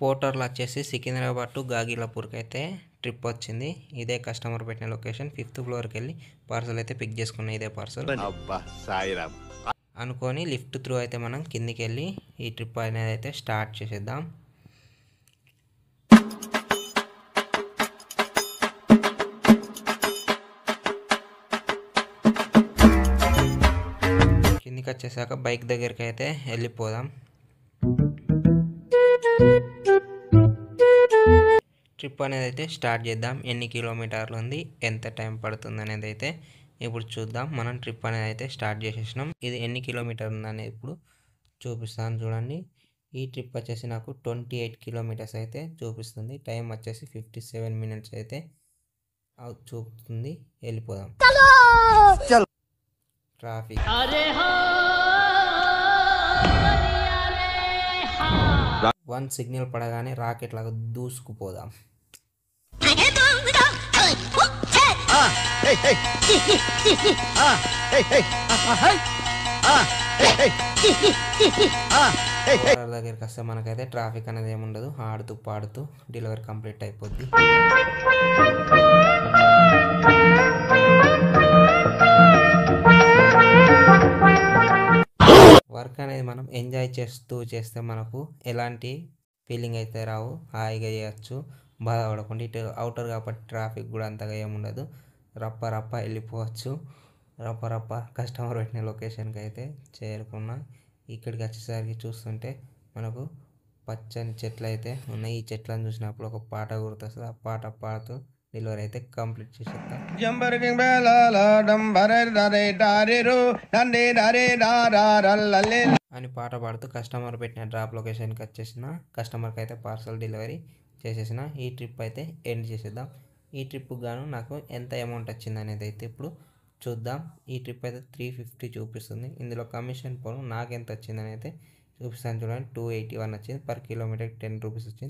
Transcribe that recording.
పోర్టర్లో వచ్చేసి సికింద్రాబాద్ టు గాగిలాపూర్కి అయితే ట్రిప్ వచ్చింది. ఇదే కస్టమర్ పెట్టిన లొకేషన్. 5th ఫ్లోర్కి వెళ్ళి పార్సల్ అయితే పిక్ చేసుకున్నాం. ఇదే పార్సల్ అనుకొని లిఫ్ట్ త్రూ అయితే మనం కిందికి వెళ్ళి ఈ ట్రిప్ అనేది అయితే స్టార్ట్ చేసేద్దాం. కిందికి వచ్చేసాక బైక్ దగ్గరికి అయితే వెళ్ళిపోదాం. ట్రిప్ అనేది అయితే స్టార్ట్ చేద్దాం. ఎన్ని కిలోమీటర్లు ఉంది, ఎంత టైం పడుతుంది అనేది అయితే ఇప్పుడు చూద్దాం. మనం ట్రిప్ అనేది అయితే స్టార్ట్ చేసేసినాం. ఇది ఎన్ని కిలోమీటర్ ఉందనేది ఇప్పుడు చూపిస్తాను చూడండి. ఈ ట్రిప్ వచ్చేసి నాకు 28 కిలోమీటర్స్ అయితే చూపిస్తుంది. టైం వచ్చేసి 57 మినిట్స్ అయితే చూపుతుంది. వెళ్ళిపోదాం. ట్రాఫిక్ వన్ సిగ్నల్ పడగానే రాకెట్ లాగా దూసుకుపోదాం. దగ్గరికి వస్తే మనకైతే ట్రాఫిక్ అనేది ఏముండదు. ఆడుతూ పాడుతూ డెలివరీ కంప్లీట్ అయిపోద్ది. వర్క్ అనేది మనం ఎంజాయ్ చేస్తే మనకు ఎలాంటి ఫీలింగ్ అయితే రావు. హాయిగా చేయొచ్చు, బాధపడకుండా. ఇటు అవుటర్ కాబట్టి ట్రాఫిక్ కూడా అంతగా ఏముండదు. రప్ప వెళ్ళిపోవచ్చు. రప్ప కస్టమర్ పెట్టిన లొకేషన్కి అయితే చేరుకున్నా. ఇక్కడికి వచ్చేసరికి చూస్తుంటే మనకు పచ్చని చెట్లు అయితే ఉన్నాయి. ఈ చెట్లను చూసినప్పుడు ఒక పాట గుర్తొస్తుంది. ఆ పాట పాడుతూ డెలివరీ అయితే కంప్లీట్ చేసేద్దాం. అని పాట పాడుతూ కస్టమర్ పెట్టిన డ్రాప్ లొకేషన్కి వచ్చేసిన. కస్టమర్కి అయితే పార్సల్ డెలివరీ చేసేసిన. ఈ ట్రిప్ అయితే ఎండ్ చేసేద్దాం. ఈ ట్రిప్కి గాను నాకు ఎంత అమౌంట్ వచ్చింది అనేది అయితే ఇప్పుడు చూద్దాం. ఈ ట్రిప్ అయితే 350 చూపిస్తుంది. ఇందులో కమిషన్ పోను నాకు ఎంత వచ్చిందని అయితే చూపిస్తాను చూడండి. 281 వచ్చింది. పర్ కిలోమీటర్కి 10 రూపీస్ వచ్చింది.